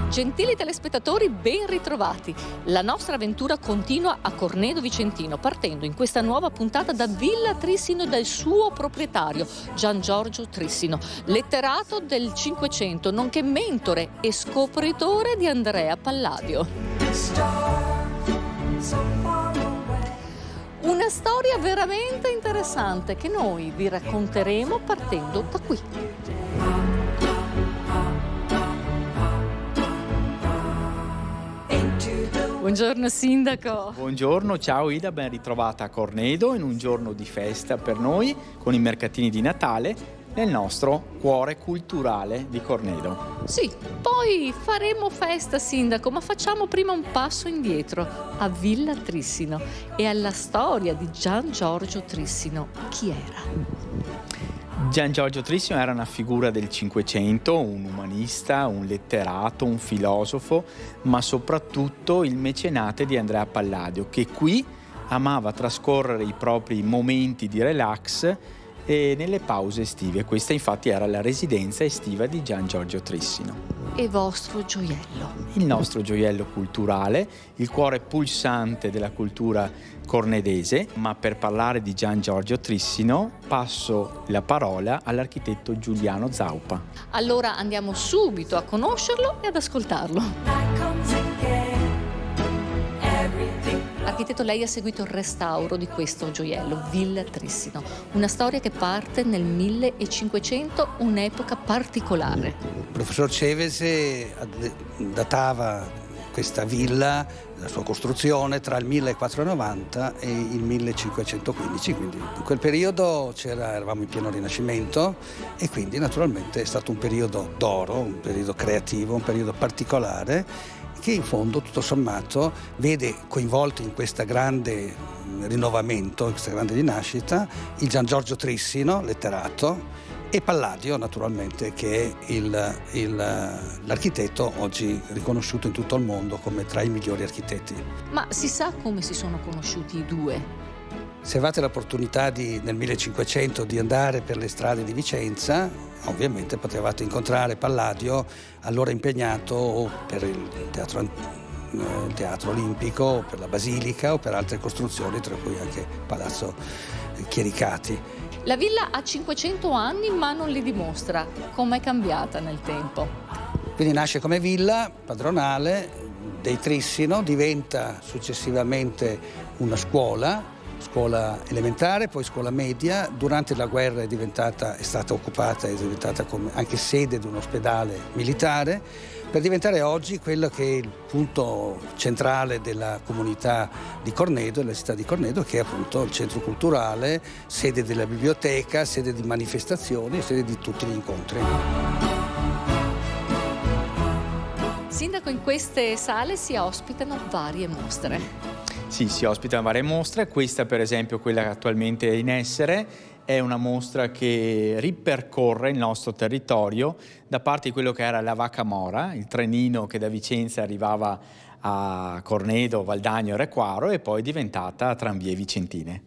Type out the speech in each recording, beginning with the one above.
Gentili telespettatori, ben ritrovati. La nostra avventura continua a Cornedo Vicentino, partendo in questa nuova puntata da Villa Trissino e dal suo proprietario, Gian Giorgio Trissino, letterato del Cinquecento, nonché mentore e scopritore di Andrea Palladio. Una storia veramente interessante che noi vi racconteremo partendo da qui. Buongiorno Sindaco. Buongiorno, ciao Ida, ben ritrovata a Cornedo in un giorno di festa per noi con i mercatini di Natale nel nostro cuore culturale di Cornedo. Sì, poi faremo festa Sindaco, ma facciamo prima un passo indietro a Villa Trissino e alla storia di Gian Giorgio Trissino. Chi era? Gian Giorgio Trissino era una figura del Cinquecento, un umanista, un letterato, un filosofo, ma soprattutto il mecenate di Andrea Palladio, che qui amava trascorrere i propri momenti di relax e nelle pause estive. Questa infatti era la residenza estiva di Gian Giorgio Trissino. E vostro gioiello? Il nostro gioiello culturale, il cuore pulsante della cultura cornedese. Ma per parlare di Gian Giorgio Trissino passo la parola all'architetto Giuliano Zaupa. Allora andiamo subito a conoscerlo e ad ascoltarlo. Architetto, lei ha seguito il restauro di questo gioiello, Villa Trissino, una storia che parte nel 1500, un'epoca particolare. Il professor Cevese datava questa villa, la sua costruzione, tra il 1490 e il 1515, quindi in quel periodo eravamo in pieno Rinascimento e quindi naturalmente è stato un periodo d'oro, un periodo creativo, un periodo particolare che in fondo tutto sommato vede coinvolti in questo grande rinnovamento, in questa grande rinascita, il Gian Giorgio Trissino, letterato, e Palladio naturalmente, che è l'architetto oggi riconosciuto in tutto il mondo come tra i migliori architetti. Ma si sa come si sono conosciuti i due? Se avete l'opportunità nel 1500 di andare per le strade di Vicenza, ovviamente potevate incontrare Palladio, allora impegnato o per il teatro olimpico, o per la basilica o per altre costruzioni, tra cui anche Palazzo Chiericati. La villa ha 500 anni ma non li dimostra. Com'è cambiata nel tempo? Quindi nasce come villa padronale dei Trissino, diventa successivamente una scuola elementare, poi scuola media. Durante la guerra è stata occupata, è diventata anche sede di un ospedale militare, per diventare oggi quello che è il punto centrale della comunità di Cornedo, della città di Cornedo, che è appunto il centro culturale, sede della biblioteca, sede di manifestazioni, sede di tutti gli incontri. Sindaco, in queste sale si ospitano varie mostre. Sì, si ospitano varie mostre. Questa per esempio, quella che attualmente è in essere, è una mostra che ripercorre il nostro territorio da parte di quello che era la Vacca Mora, il trenino che da Vicenza arrivava a Cornedo, Valdagno e Requaro e poi è diventata Tranvie Vicentine.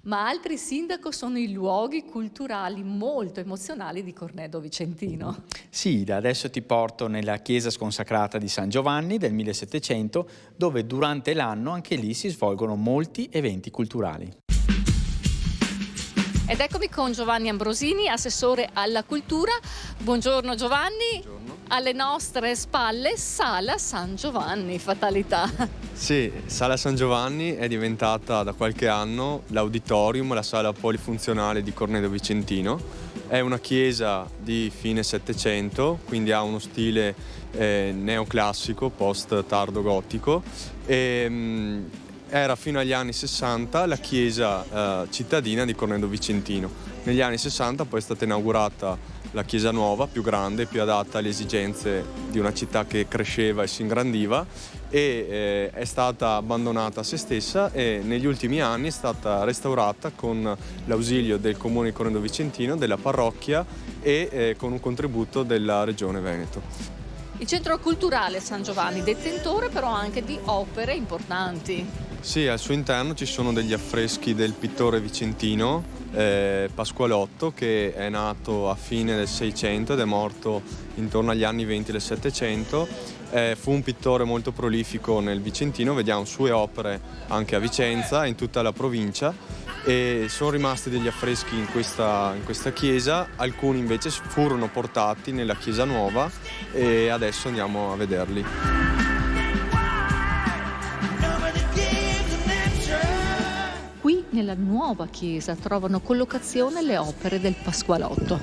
Ma altri, Sindaco, sono i luoghi culturali molto emozionali di Cornedo Vicentino. Sì, da adesso ti porto nella chiesa sconsacrata di San Giovanni del 1700, dove durante l'anno anche lì si svolgono molti eventi culturali. Ed eccomi con Giovanni Ambrosini, assessore alla cultura. Buongiorno Giovanni. Buongiorno. Alle nostre spalle Sala San Giovanni, fatalità. Sì, Sala San Giovanni è diventata da qualche anno l'auditorium, la sala polifunzionale di Cornedo Vicentino. È una chiesa di fine Settecento, quindi ha uno stile neoclassico, post-tardo gotico. Era fino agli anni 60 la chiesa cittadina di Cornedo Vicentino. Negli anni 60 poi è stata inaugurata la chiesa nuova, più grande, più adatta alle esigenze di una città che cresceva e si ingrandiva, e è stata abbandonata a se stessa e negli ultimi anni è stata restaurata con l'ausilio del Comune di Cornedo Vicentino, della parrocchia e con un contributo della Regione Veneto. Il centro culturale San Giovanni, detentore però anche di opere importanti. Sì, al suo interno ci sono degli affreschi del pittore vicentino Pasqualotto, che è nato a fine del 600 ed è morto intorno agli anni 20 del 700. Fu un pittore molto prolifico nel Vicentino, vediamo sue opere anche a Vicenza, in tutta la provincia, e sono rimasti degli affreschi in questa chiesa. Alcuni invece furono portati nella chiesa nuova e adesso andiamo a vederli. Qui nella nuova chiesa trovano collocazione le opere del Pasqualotto.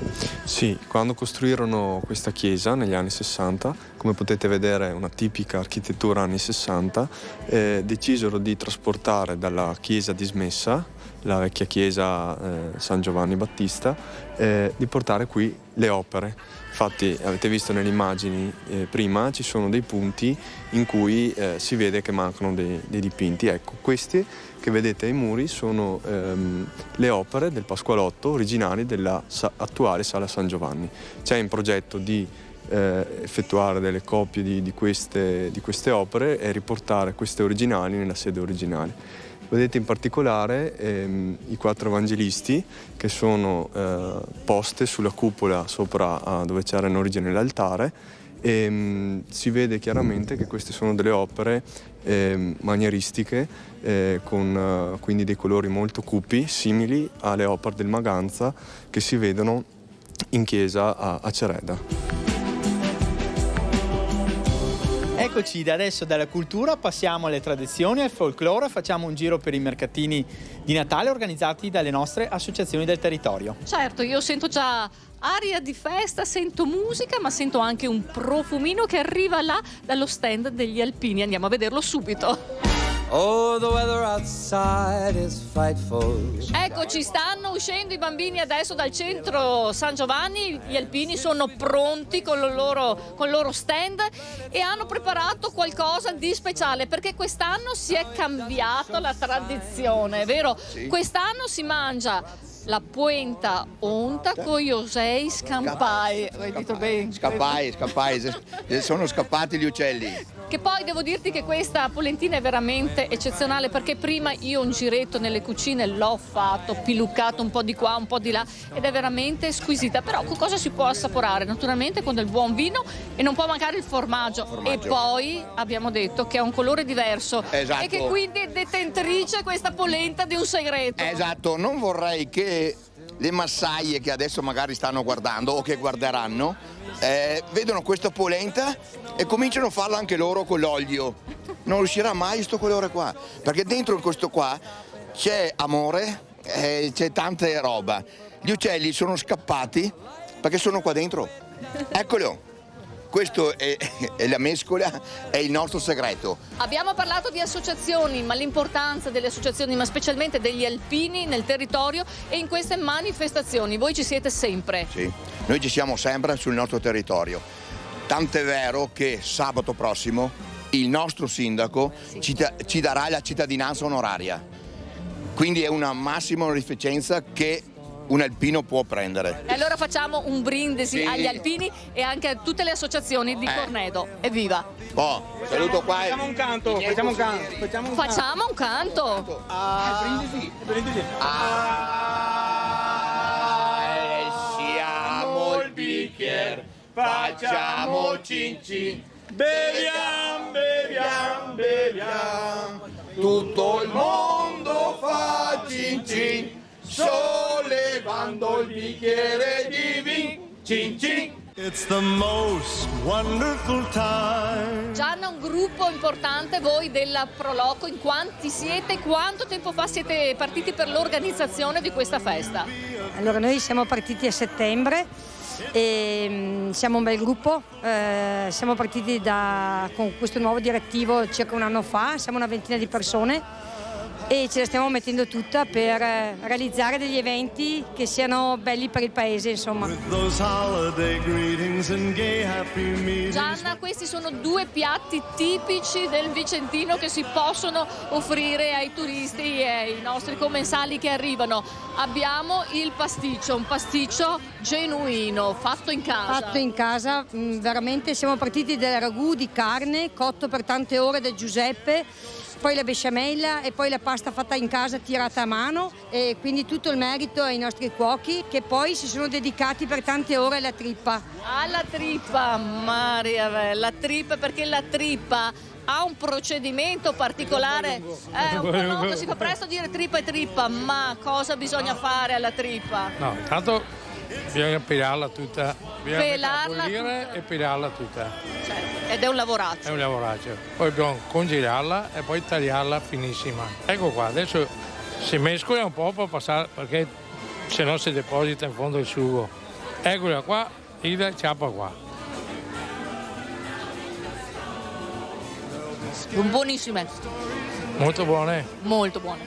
Sì, quando costruirono questa chiesa negli anni 60, come potete vedere è una tipica architettura anni 60, decisero di trasportare dalla chiesa dismessa, la vecchia chiesa San Giovanni Battista, di portare qui le opere. Infatti avete visto nelle immagini prima, ci sono dei punti in cui si vede che mancano dei dipinti. Ecco, questi che vedete ai muri sono le opere del Pasqualotto originali della attuale Sala San Giovanni. C'è in progetto di effettuare delle copie di queste opere e riportare queste originali nella sede originale. Vedete in particolare i 4 evangelisti che sono poste sulla cupola sopra dove c'era in origine l'altare, e si vede chiaramente che queste sono delle opere manieristiche con quindi dei colori molto cupi, simili alle opere del Maganza che si vedono in chiesa a Cereda. Eccoci, da adesso dalla cultura passiamo alle tradizioni, al folklore, facciamo un giro per i mercatini di Natale organizzati dalle nostre associazioni del territorio. Certo, io sento già aria di festa, sento musica, ma sento anche un profumino che arriva là dallo stand degli alpini. Andiamo a vederlo subito. Oh, the weather outside is frightful. Eccoci, stanno uscendo i bambini adesso dal centro San Giovanni. Gli alpini sono pronti con il loro stand e hanno preparato qualcosa di speciale, perché quest'anno si è cambiata la tradizione, vero? Sì. Quest'anno si mangia la polenta onta con gli osei scampai. Hai detto bene? Scampai, sono scappati gli uccelli. Che poi devo dirti che questa polentina è veramente eccezionale, perché prima io un giretto nelle cucine l'ho fatto, piluccato un po' di qua, un po' di là, ed è veramente squisita. Però con cosa si può assaporare? Naturalmente con del buon vino, e non può mancare il formaggio. E poi abbiamo detto che ha un colore diverso, esatto, e che quindi è detentrice questa polenta di un segreto. Esatto, non vorrei che le massaie che adesso magari stanno guardando o che guarderanno vedono questa polenta e cominciano a farla anche loro con l'olio. Non riuscirà mai questo colore qua, perché dentro questo qua c'è amore, c'è tanta roba. Gli uccelli sono scappati perché sono qua dentro. Eccolo. Questo è la mescola, è il nostro segreto. Abbiamo parlato di associazioni, ma l'importanza delle associazioni, ma specialmente degli alpini nel territorio e in queste manifestazioni. Voi ci siete sempre? Sì, noi ci siamo sempre sul nostro territorio. Tant'è vero che sabato prossimo il nostro sindaco ci darà la cittadinanza onoraria. Quindi è una massima onorificenza che un alpino può prendere. E allora facciamo un brindisi agli alpini e anche a tutte le associazioni di Cornedo. Evviva! Saluto qua. Facciamo un canto. Facciamo un canto. Brindisi. Siamo il bicchiere, facciamo cin cin. Beviamo. Tutto il mondo fa cin cin, sollevando il bicchiere di vin, cin cin. It's the most wonderful time. Gianna, un gruppo importante voi della Proloco, in quanti siete? Quanto tempo fa siete partiti per l'organizzazione di questa festa? Allora, noi siamo partiti a settembre e siamo un bel gruppo, siamo partiti con questo nuovo direttivo circa un anno fa, siamo una ventina di persone e ce la stiamo mettendo tutta per realizzare degli eventi che siano belli per il paese, insomma. Gianna, questi sono 2 piatti tipici del Vicentino che si possono offrire ai turisti e ai nostri commensali che arrivano. Abbiamo il pasticcio, un pasticcio genuino, fatto in casa. Fatto in casa, veramente siamo partiti dal ragù di carne cotto per tante ore da Giuseppe, poi la besciamella e poi la pasta pasta fatta in casa tirata a mano, e quindi tutto il merito ai nostri cuochi che poi si sono dedicati per tante ore alla trippa. Alla trippa, Maria, la trippa, perché la trippa ha un procedimento particolare, no, si fa presto a dire trippa e trippa, ma cosa bisogna fare alla trippa? No, intanto bisogna pelarla tutta, Pelarla tutta e pelarla tutta. Certo, ed è un lavoraccio. È un lavoraccio. Poi dobbiamo congelarla e poi tagliarla finissima. Ecco qua, adesso si mescola un po' per passare, perché se no si deposita in fondo il sugo. Eccola qua, il ciappa qua. Buonissime. Molto buone. Molto buone.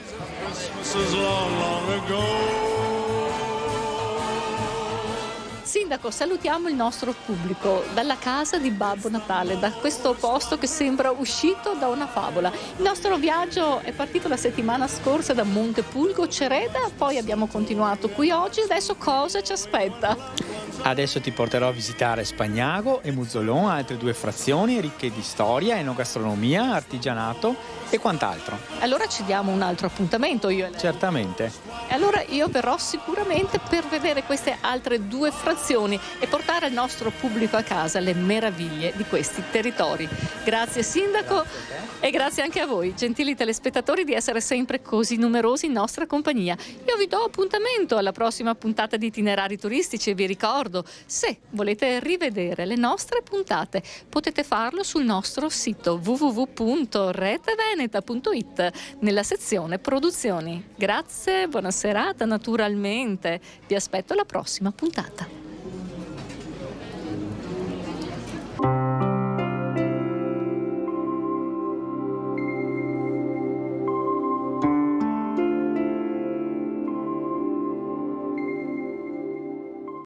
Sindaco, salutiamo il nostro pubblico dalla casa di Babbo Natale, da questo posto che sembra uscito da una favola. Il nostro viaggio è partito la settimana scorsa da Montepulgo, Cereda, poi abbiamo continuato qui oggi. Adesso cosa ci aspetta? Adesso ti porterò a visitare Spagnago e Muzzolon, altre 2 frazioni ricche di storia, enogastronomia, artigianato e quant'altro. Allora ci diamo un altro appuntamento, io e lei. Certamente. E allora io verrò sicuramente per vedere queste altre 2 frazioni e portare al nostro pubblico a casa le meraviglie di questi territori. Grazie Sindaco e grazie anche a voi, gentili telespettatori, di essere sempre così numerosi in nostra compagnia. Io vi do appuntamento alla prossima puntata di Itinerari Turistici e vi ricordo, se volete rivedere le nostre puntate, potete farlo sul nostro sito www.reteveneta.it nella sezione Produzioni. Grazie, buona serata naturalmente. Vi aspetto alla prossima puntata.